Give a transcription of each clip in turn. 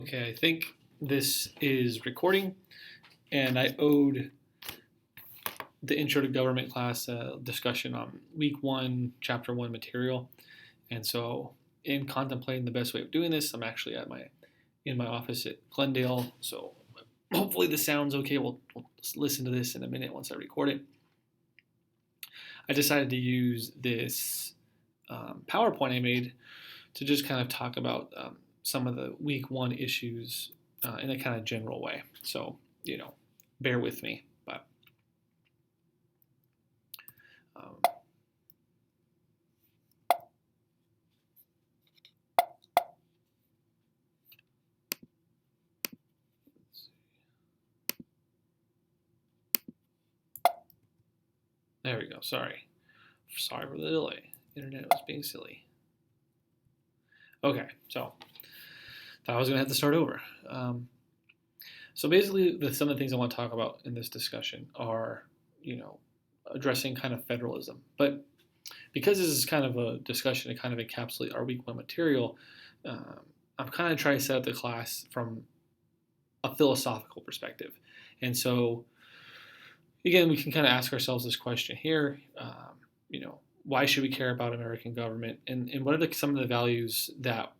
Okay, I think this is recording, and I owed the Intro to Government class a discussion on week one, chapter one material. And so, in contemplating the best way of doing this, I'm actually in my office at Glendale. So, hopefully, the sound's okay. We'll just listen to this in a minute once I record it. I decided to use this PowerPoint I made to just kind of talk about some of the week one issues in a kind of general way. So, bear with me. But um, there we go. Sorry for the delay. Internet was being silly. Okay, so thought I was gonna have to start over. So basically, some of the things I want to talk about in this discussion are, you know, addressing kind of federalism. But because this is kind of a discussion to kind of encapsulate our week one material, um, I'm kind of trying to set up the class from a philosophical perspective. And so, again, we can kind of ask ourselves this question here. Why should we care about American government, and what are some of the values that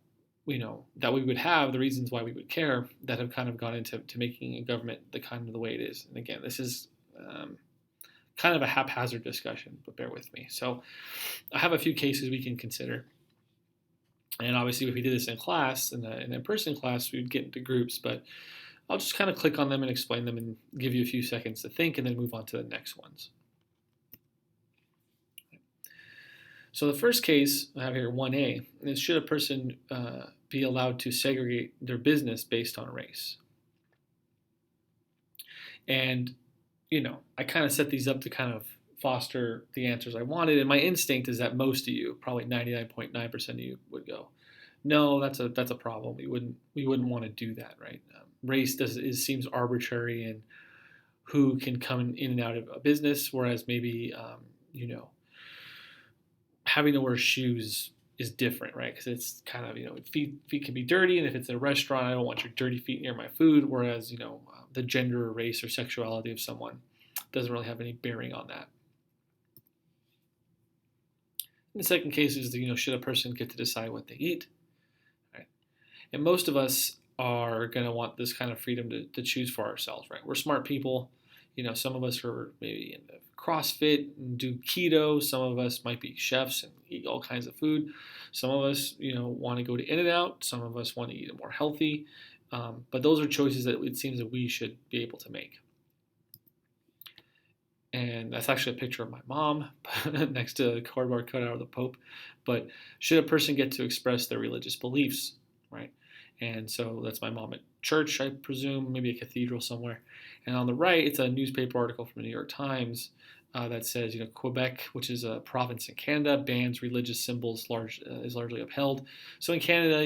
that we would have, the reasons why we would care, that have kind of gone into making a government the kind of the way it is. And again, this is kind of a haphazard discussion, but bear with me. So I have a few cases we can consider. And obviously, if we did this in class, in an in-person class, we'd get into groups, but I'll just kind of click on them and explain them and give you a few seconds to think and then move on to the next ones. So the first case I have here, 1A, is should a person be allowed to segregate their business based on race? And, I kind of set these up to kind of foster the answers I wanted. And my instinct is that most of you, probably 99.9% of you, would go, no, that's a problem. We wouldn't want to do that, right? Race seems arbitrary and who can come in and out of a business, whereas maybe having to wear shoes is different, right? Because it's kind of feet can be dirty, and if it's a restaurant, I don't want your dirty feet near my food. Whereas the gender or race or sexuality of someone doesn't really have any bearing on that. And the second case is should a person get to decide what they eat? Right? And most of us are going to want this kind of freedom to choose for ourselves, right? We're smart people. Some of us are maybe into CrossFit and do keto. Some of us might be chefs and eat all kinds of food. Some of us, want to go to In-N-Out. Some of us want to eat more healthy. But those are choices that it seems that we should be able to make. And that's actually a picture of my mom next to a cardboard cutout of the Pope. But should a person get to express their religious beliefs, right? And so that's my mom at church, I presume, maybe a cathedral somewhere. And on the right, it's a newspaper article from the New York Times that says, Quebec, which is a province in Canada, bans religious symbols is largely upheld. So in Canada,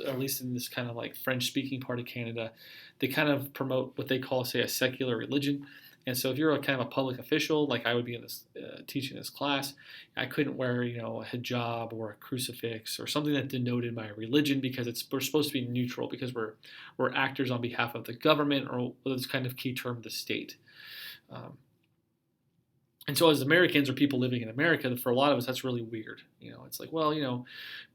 at least in this kind of like French-speaking part of Canada, they kind of promote what they call, say, a secular religion. And so if you're a kind of a public official, like I would be in this teaching this class, I couldn't wear, a hijab or a crucifix or something that denoted my religion because we're supposed to be neutral because we're actors on behalf of the government or this kind of key term, the state. And so as Americans or people living in America, for a lot of us, that's really weird. It's like, well,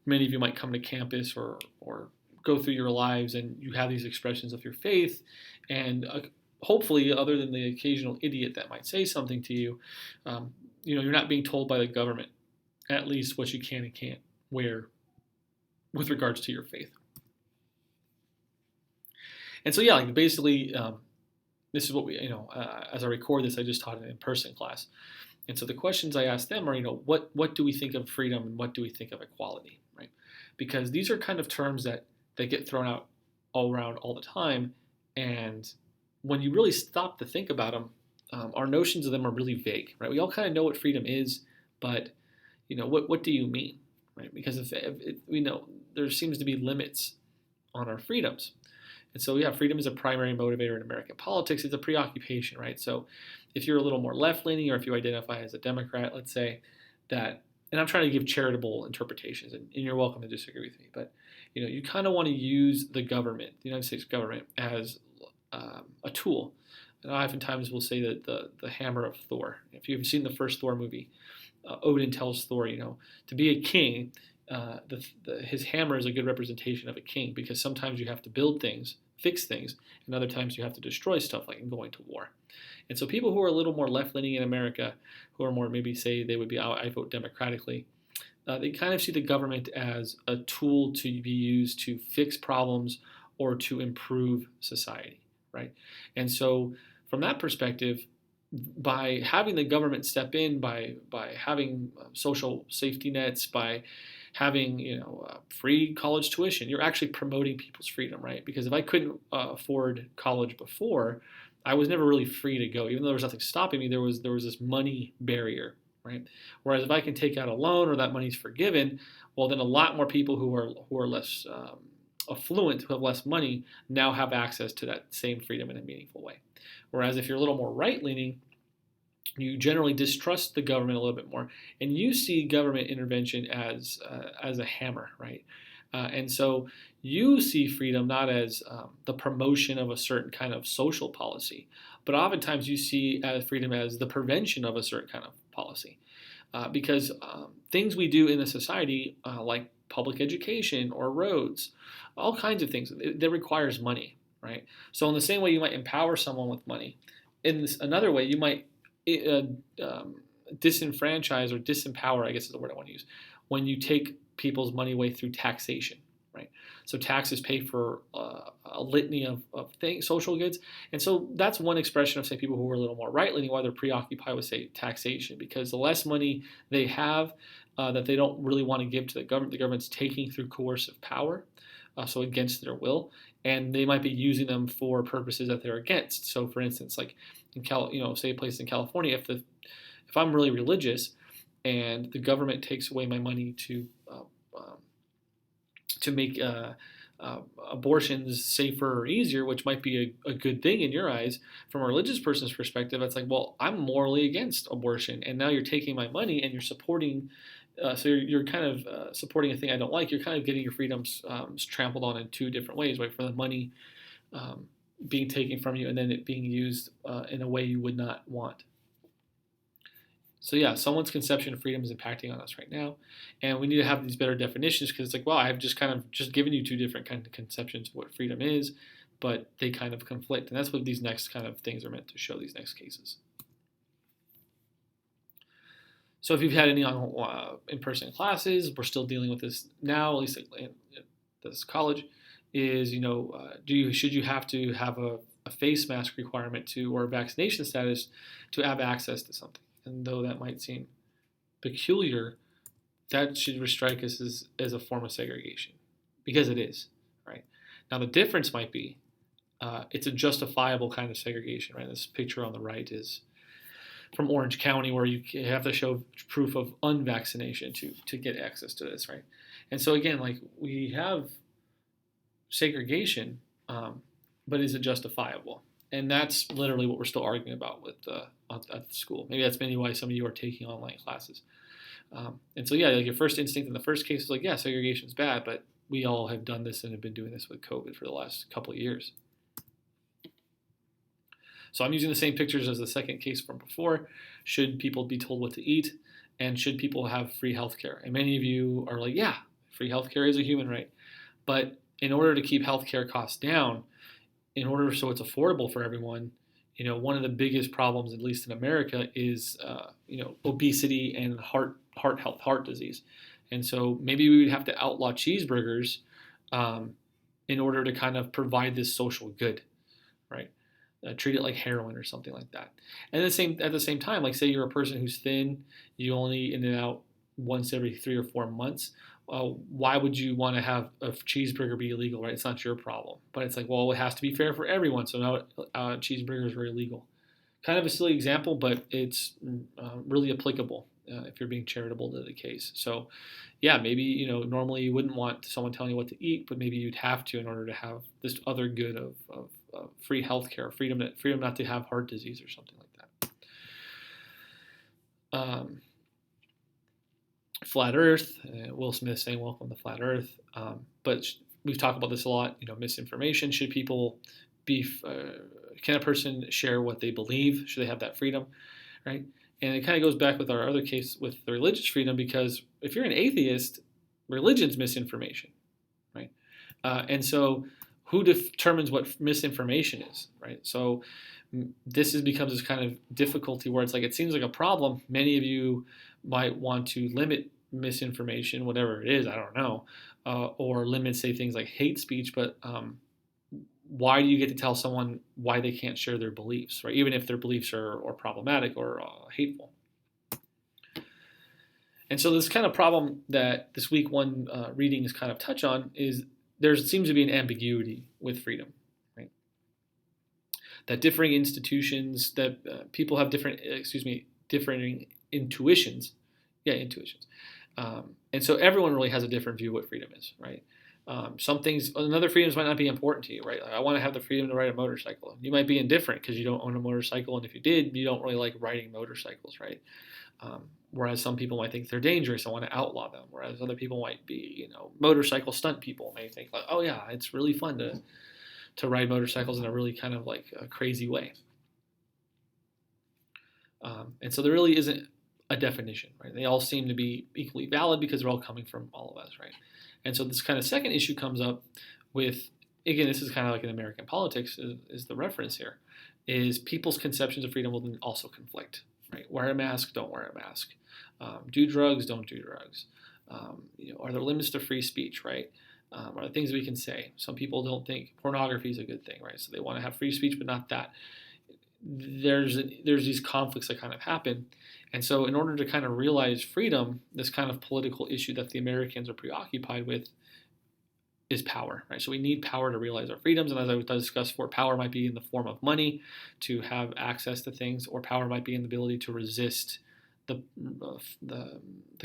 many of you might come to campus or go through your lives and you have these expressions of your faith and hopefully, other than the occasional idiot that might say something to you, you're not being told by the government, at least what you can and can't wear with regards to your faith. And so, yeah, like basically, this is what we, as I record this, I just taught an in-person class. And so the questions I asked them are, what do we think of freedom and what do we think of equality, right? Because these are kind of terms that get thrown out all around all the time, and when you really stop to think about them, our notions of them are really vague, right? We all kind of know what freedom is, but what do you mean, right? Because if we know there seems to be limits on our freedoms, and so yeah, freedom is a primary motivator in American politics. It's a preoccupation, right? So if you're a little more left-leaning, or if you identify as a Democrat, let's say that, and I'm trying to give charitable interpretations, and you're welcome to disagree with me, but You kind of want to use the government, the United States government, as a tool. And I oftentimes will say that the hammer of Thor. If you've seen the first Thor movie, Odin tells Thor, to be a king, his hammer is a good representation of a king, because sometimes you have to build things, fix things, and other times you have to destroy stuff, like in going to war. And so people who are a little more left-leaning in America, who are more maybe say they would be, I vote democratically, they kind of see the government as a tool to be used to fix problems or to improve society, right? And so from that perspective, by having the government step in, by having social safety nets, by having free college tuition, you're actually promoting people's freedom, right? Because if I couldn't afford college before, I was never really free to go. Even though there was nothing stopping me, there was this money barrier, right? Whereas if I can take out a loan or that money's forgiven, well, then a lot more people who are less affluent, who have less money, now have access to that same freedom in a meaningful way. Whereas if you're a little more right-leaning, you generally distrust the government a little bit more, and you see government intervention as a hammer, right? And so you see freedom not as the promotion of a certain kind of social policy, but oftentimes you see freedom as the prevention of a certain kind of policy. Because things we do in a society, like public education or roads, all kinds of things, that requires money, right? So in the same way you might empower someone with money, in another way you might disenfranchise or disempower, I guess is the word I want to use, when you take people's money away through taxation, right? So taxes pay for a litany of things, social goods. And so that's one expression of, say, people who are a little more right-leaning, why they're preoccupied with, say, taxation, because the less money they have that they don't really want to give to the government's taking through coercive power, so against their will, and they might be using them for purposes that they're against. So for instance, like in say a place in California, if I'm really religious and the government takes away my money to make abortions safer or easier, which might be a good thing in your eyes, from a religious person's perspective, it's like, well, I'm morally against abortion, and now you're taking my money and you're supporting, so you're kind of supporting a thing I don't like. You're kind of getting your freedoms trampled on in two different ways, right? For the money being taken from you and then it being used in a way you would not want. So yeah, someone's conception of freedom is impacting on us right now, and we need to have these better definitions, because it's like, well, I've just kind of just given you two different kind of conceptions of what freedom is, but they kind of conflict, and that's what these next kind of things are meant to show, these next cases. So if you've had any in-person classes, we're still dealing with this now, at least in this college, is, should you have to have a face mask requirement or a vaccination status to have access to something? And though that might seem peculiar, that should strike us as a form of segregation, because it is, right? Now the difference might be it's a justifiable kind of segregation, right? This picture on the right is from Orange County, where you have to show proof of unvaccination to get access to this, right? And so again, like, we have segregation, but is it justifiable? And that's literally what we're still arguing about with at the school. Maybe that's maybe why some of you are taking online classes. And so, yeah, like, your first instinct in the first case is like, yeah, segregation is bad, but we all have done this and have been doing this with COVID for the last couple of years. So I'm using the same pictures as the second case from before. Should people be told what to eat? And should people have free healthcare? And many of you are like, yeah, free healthcare is a human right. But in order to keep healthcare costs down, in order so it's affordable for everyone, one of the biggest problems, at least in America, is obesity and heart health, heart disease. And so maybe we would have to outlaw cheeseburgers in order to kind of provide this social good, right? Treat it like heroin or something like that. And at the same time, like, say you're a person who's thin, you only eat in and out once every 3 or 4 months. Why would you want to have a cheeseburger be illegal, right? It's not your problem. But it's like, well, it has to be fair for everyone, so now cheeseburgers are illegal. Kind of a silly example, but it's really applicable if you're being charitable to the case. So, yeah, maybe, normally you wouldn't want someone telling you what to eat, but maybe you'd have to in order to have this other good of free healthcare, freedom not to have heart disease or something like that. Flat Earth. Will Smith saying welcome to Flat Earth. But we've talked about this a lot. Misinformation. Should people be? Can a person share what they believe? Should they have that freedom? Right. And it kind of goes back with our other case with the religious freedom, because if you're an atheist, religion's misinformation, right? And so who determines what misinformation is, right? So becomes this kind of difficulty where it's like it seems like a problem. Many of you might want to limit misinformation, whatever it is, I don't know, or limit, say, things like hate speech, but why do you get to tell someone why they can't share their beliefs, right? Even if their beliefs are problematic or hateful. And so this kind of problem that this week one reading is kind of touch on is there seems to be an ambiguity with freedom, right? That differing institutions, that people have differing intuitions. Yeah, intuitions. And so everyone really has a different view of what freedom is, right? Some things, another freedoms might not be important to you, right? Like, I want to have the freedom to ride a motorcycle. You might be indifferent because you don't own a motorcycle, and if you did, you don't really like riding motorcycles, right? Whereas some people might think they're dangerous and want to outlaw them. Whereas other people might be, motorcycle stunt people may think like, oh yeah, it's really fun to ride motorcycles in a really kind of like a crazy way. And so there really isn't a definition, right? They all seem to be equally valid because they're all coming from all of us, right? And so this kind of second issue comes up with, again, this is kind of like in American politics is the reference here, is people's conceptions of freedom will then also conflict, right? Wear a mask, don't wear a mask. Do drugs, don't do drugs. Are there limits to free speech, right? Are there things we can say? Some people don't think pornography is a good thing, right? So they want to have free speech, but not that. There's these conflicts that kind of happen. And so in order to kind of realize freedom, this kind of political issue that the Americans are preoccupied with is power, right? So we need power to realize our freedoms. And as I discussed before, power might be in the form of money to have access to things, or power might be in the ability to resist the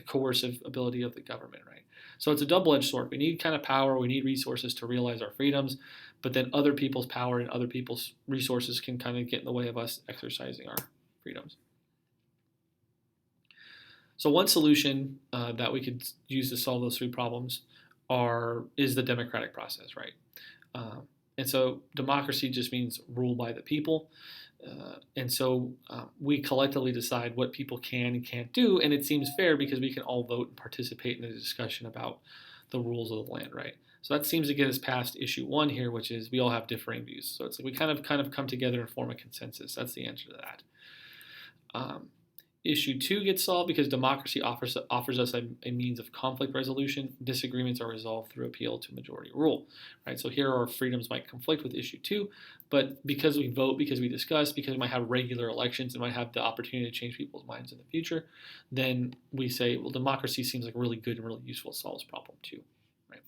coercive ability of the government, right? So it's a double-edged sword. We need kind of power, we need resources to realize our freedoms, but then other people's power and other people's resources can kind of get in the way of us exercising our freedoms. So one solution that we could use to solve those three problems is the democratic process, right? And so democracy just means rule by the people. And so we collectively decide what people can and can't do, and it seems fair because we can all vote and participate in the discussion about the rules of the land, right? So that seems to get us past issue one here, which is we all have differing views. So it's like we kind of come together and form a consensus. That's the answer to that. Issue two gets solved because democracy offers us a means of conflict resolution. Disagreements are resolved through appeal to majority rule, right? So here our freedoms might conflict with issue two, but because we vote, because we discuss, because we might have regular elections and might have the opportunity to change people's minds in the future, then we say, well, democracy seems like really good and really useful. It solves problem two, right?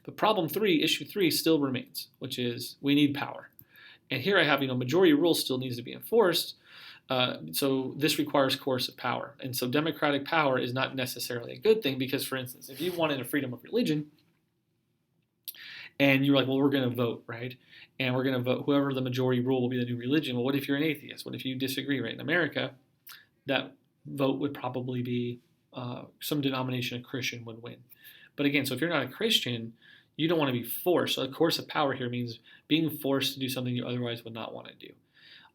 But problem three, issue three, still remains, which is we need power. And here I have, majority rule still needs to be enforced. So this requires coercive power. And so democratic power is not necessarily a good thing because, for instance, if you wanted a freedom of religion and you're like, well, we're going to vote, right? And we're going to vote, whoever the majority rule will be the new religion. Well, what if you're an atheist? What if you disagree, right? In America, that vote would probably be some denomination of Christian would win. But again, so if you're not a Christian, you don't want to be forced. So coercive power here means being forced to do something you otherwise would not want to do.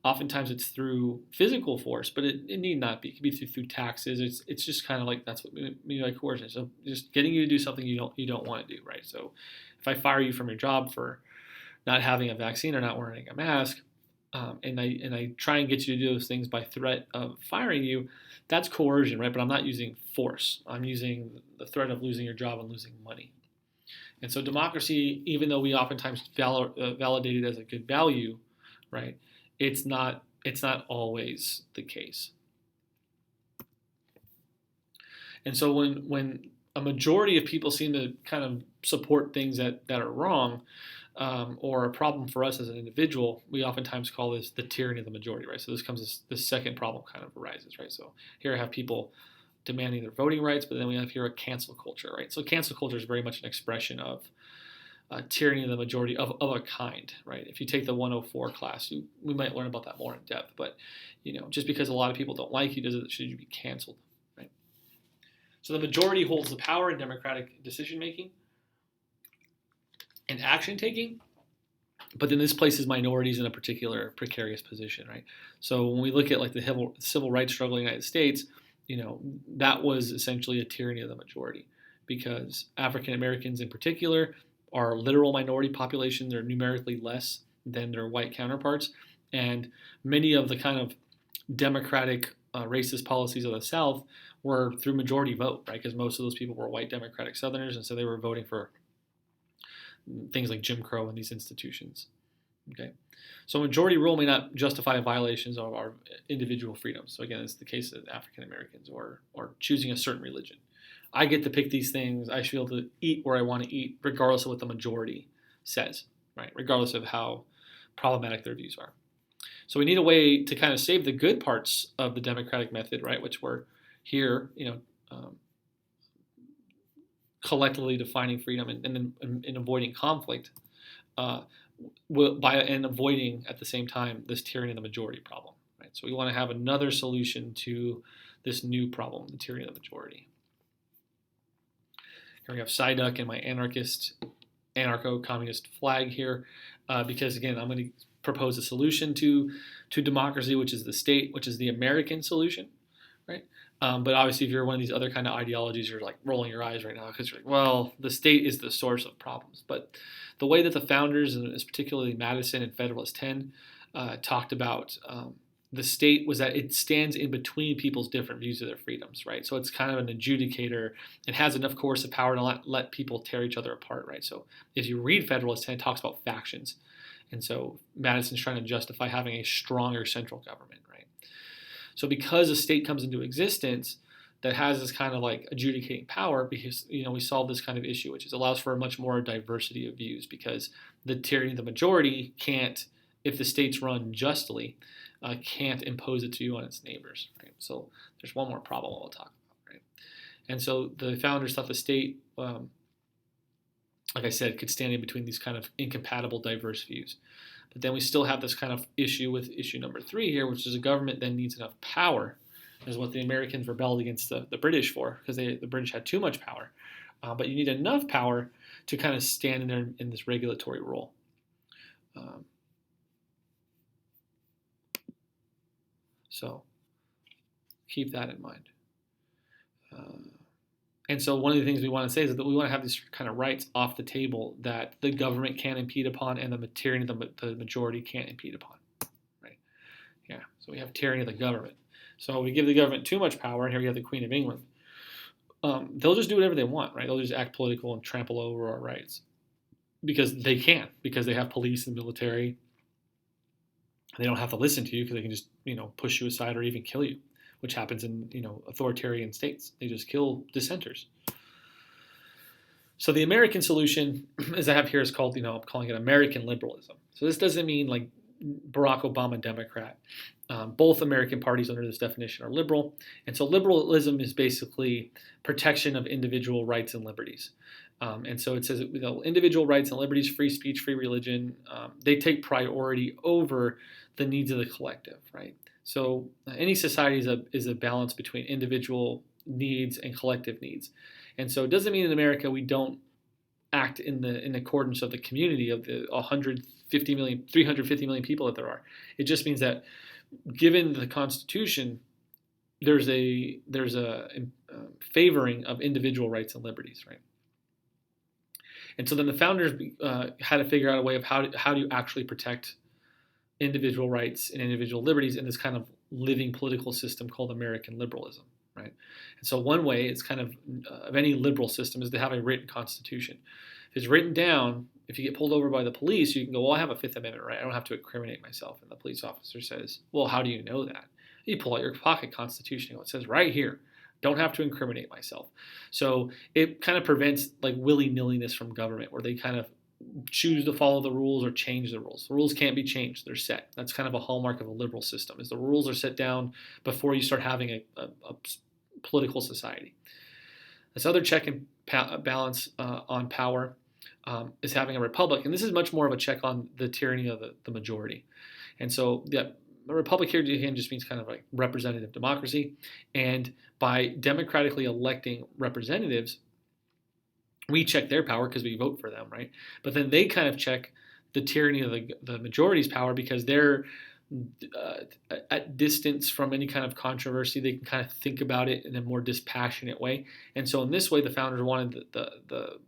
Oftentimes it's through physical force, but it need not be. It could be through taxes. It's just kind of like that's what we mean by coercion. So just getting you to do something you don't want to do, right? So if I fire you from your job for not having a vaccine or not wearing a mask, and I try and get you to do those things by threat of firing you, that's coercion, right? But I'm not using force. I'm using the threat of losing your job and losing money. And so democracy, even though we oftentimes validate it as a good value, right? It's not always the case. And so when a majority of people seem to kind of support things that are wrong or a problem for us as an individual, we oftentimes call this the tyranny of the majority, right? So this second problem kind of arises, right? So here I have people demanding their voting rights, but then we have here a cancel culture, right? So cancel culture is very much an expression of tyranny of the majority of a kind, right? If you take the 104 class, we might learn about that more in depth. But just because a lot of people don't like you, should you be canceled, right? So the majority holds the power in democratic decision making and action taking, but then this places minorities in a particular precarious position, right? So when we look at like the civil rights struggle in the United States, that was essentially a tyranny of the majority, because African Americans in particular are literal minority population. They're numerically less than their white counterparts, and many of the kind of democratic racist policies of the South were through majority vote, right? Because most of those people were white democratic Southerners, and so they were voting for things like Jim Crow and these institutions. Okay, so majority rule may not justify violations of our individual freedoms. So again, it's the case of African Americans or choosing a certain religion. I get to pick these things. I should be able to eat where I want to eat, regardless of what the majority says, right? Regardless of how problematic their views are. So we need a way to kind of save the good parts of the democratic method, right? Which were here, collectively defining freedom and avoiding conflict, and avoiding at the same time this tyranny of the majority problem, right? So we want to have another solution to this new problem, the tyranny of the majority. Here we have Psyduck and my anarcho-communist flag here, because again, I'm going to propose a solution to democracy, which is the state, which is the American solution, right? But obviously, if you're one of these other kind of ideologies, you're like rolling your eyes right now because you're like, well, the state is the source of problems. But the way that the founders, and particularly Madison and Federalist 10, talked about the state was that it stands in between people's different views of their freedoms, right? So it's kind of an adjudicator. It has enough coercive power to not let people tear each other apart, right? So if you read Federalist 10, it talks about factions. And so Madison's trying to justify having a stronger central government, right? So because a state comes into existence that has this kind of like adjudicating power, because we solve this kind of issue, which allows for a much more diversity of views, because the tyranny of the majority can't, if the state's run justly, can't impose it to you on its neighbors, right? So there's one more problem we'll talk about, right? And so the founders thought the state, like I said, could stand in between these kind of incompatible diverse views. But then we still have this kind of issue with issue number 3 here, which is a government then needs enough power, is what the Americans rebelled against the British for, because the British had too much power. But you need enough power to kind of stand in there in this regulatory role. So keep that in mind. And so one of the things we want to say is that we want to have these kind of rights off the table that the government can't impede upon and the tyranny of the majority can't impede upon, right? Yeah, so we have tyranny of the government. So we give the government too much power, and here we have the Queen of England. They'll just do whatever they want, right? They'll just act political and trample over our rights because they can, because they have police and military. They don't have to listen to you because they can just, push you aside or even kill you, which happens in, authoritarian states. They just kill dissenters. So the American solution, as I have here, is called, I'm calling it American liberalism. So this doesn't mean like Barack Obama Democrat. Both American parties under this definition are liberal. And so liberalism is basically protection of individual rights and liberties. And so it says individual rights and liberties, free speech, free religion, they take priority over the needs of the collective, right? So any society is a balance between individual needs and collective needs. And so it doesn't mean in America we don't act in accordance of the community of the 350 million people that there are. It just means that given the Constitution, there's a favoring of individual rights and liberties, right? And so then the founders had to figure out a way of how do you actually protect individual rights and individual liberties in this kind of living political system called American liberalism, right? And so one way it's kind of any liberal system is to have a written constitution. If it's written down, if you get pulled over by the police, you can go, well, I have a Fifth Amendment right. I don't have to incriminate myself. And the police officer says, well, how do you know that? You pull out your pocket constitution. It says right here, don't have to incriminate myself. So it kind of prevents like willy-nilliness from government where they kind of choose to follow the rules or change the rules. The rules can't be changed. They're set. That's kind of a hallmark of a liberal system, is the rules are set down before you start having a political society. This other check and balance on power is having a republic. And this is much more of a check on the tyranny of the majority. And so a republic here again just means kind of like representative democracy, and by democratically electing representatives, we check their power because we vote for them, right? But then they kind of check the tyranny of the majority's power because they're at distance from any kind of controversy. They can kind of think about it in a more dispassionate way. And so in this way, the founders wanted the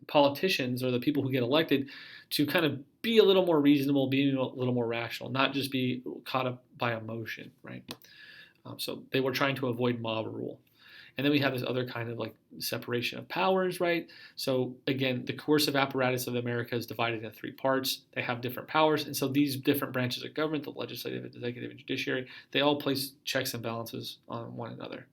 politicians or the people who get elected to kind of be a little more reasonable, be a little more rational, not just be caught up by emotion, right? So they were trying to avoid mob rule. And then we have this other kind of like separation of powers, right? So again, the coercive apparatus of America is divided into three parts. They have different powers. And so these different branches of government, the legislative, executive, and judiciary, they all place checks and balances on one another.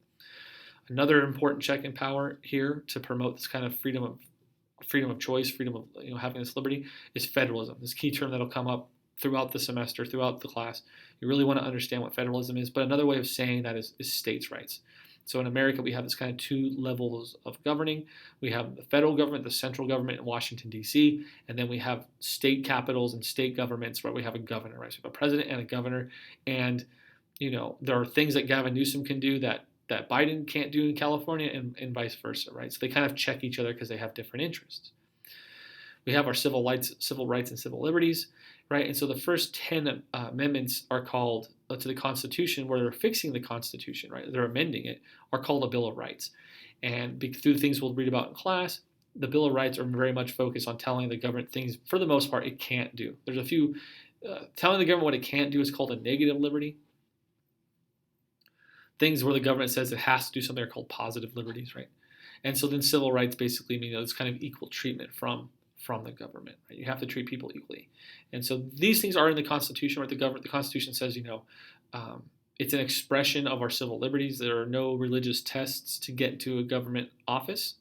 Another important check and power here to promote this kind of freedom of choice, freedom of having this liberty, is federalism. This key term that'll come up throughout the semester, throughout the class. You really want to understand what federalism is, but another way of saying that is states' rights. So in America, we have this kind of two levels of governing. We have the federal government, the central government in Washington, D.C., and then we have state capitals and state governments where we have a governor, right? So we have a president and a governor, and there are things that Gavin Newsom can do that Biden can't do in California, and vice versa, right? So they kind of check each other because they have different interests. We have our civil rights and civil liberties, right? And so the first 10 amendments are called to the Constitution, where they're fixing the Constitution, right? They're amending it, are called a Bill of Rights. And through the things we'll read about in class, the Bill of Rights are very much focused on telling the government things, for the most part, it can't do. There's a few, telling the government what it can't do is called a negative liberty. Things where the government says it has to do something are called positive liberties, right? And so then civil rights basically mean it's kind of equal treatment from the government, right? You have to treat people equally. And so these things are in the Constitution, where the Constitution says, it's an expression of our civil liberties. There are no religious tests to get to a government office,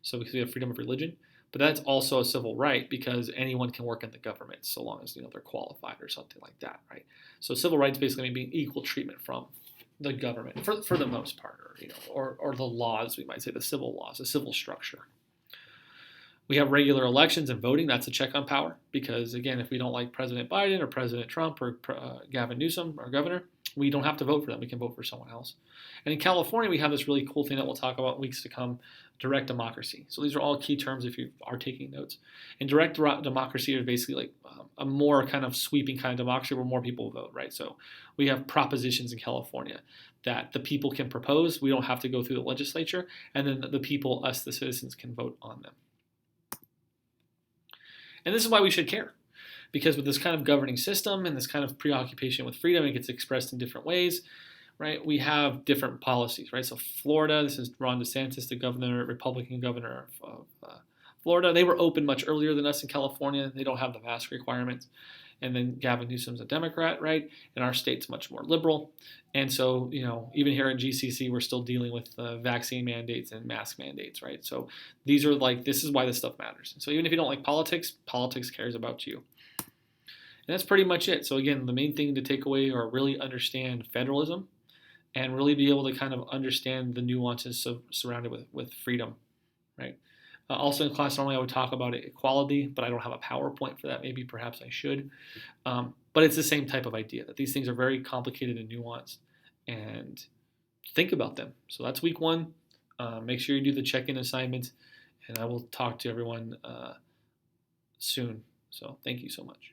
so because we have freedom of religion. But that's also a civil right because anyone can work in the government so long as they're qualified or something like that, right? So civil rights basically mean equal treatment from the government for the most part, or the laws, we might say the civil laws, the civil structure. We have regular elections and voting. That's a check on power because, again, if we don't like President Biden or President Trump or Gavin Newsom, our governor, we don't have to vote for them. We can vote for someone else. And in California, we have this really cool thing that we'll talk about in weeks to come, direct democracy. So these are all key terms if you are taking notes. And direct democracy is basically like a more kind of sweeping kind of democracy where more people vote, right? So we have propositions in California that the people can propose. We don't have to go through the legislature. And then the people, us, the citizens, can vote on them. And this is why we should care, because with this kind of governing system and this kind of preoccupation with freedom, it gets expressed in different ways, right? We have different policies, right? So Florida, this is Ron DeSantis, the governor, Republican governor of Florida. They were open much earlier than us in California. They don't have the mask requirements. And then Gavin Newsom's a Democrat, right? And our state's much more liberal. And so, even here in GCC, we're still dealing with vaccine mandates and mask mandates, right? So this is why this stuff matters. So even if you don't like politics, politics cares about you. And that's pretty much it. So again, the main thing to take away are really understand federalism and really be able to kind of understand the nuances surrounded with freedom, right? Also in class, normally I would talk about equality, but I don't have a PowerPoint for that. Maybe perhaps I should. But it's the same type of idea, that these things are very complicated and nuanced, and think about them. So that's week 1. Make sure you do the check-in assignment, and I will talk to everyone soon. So thank you so much.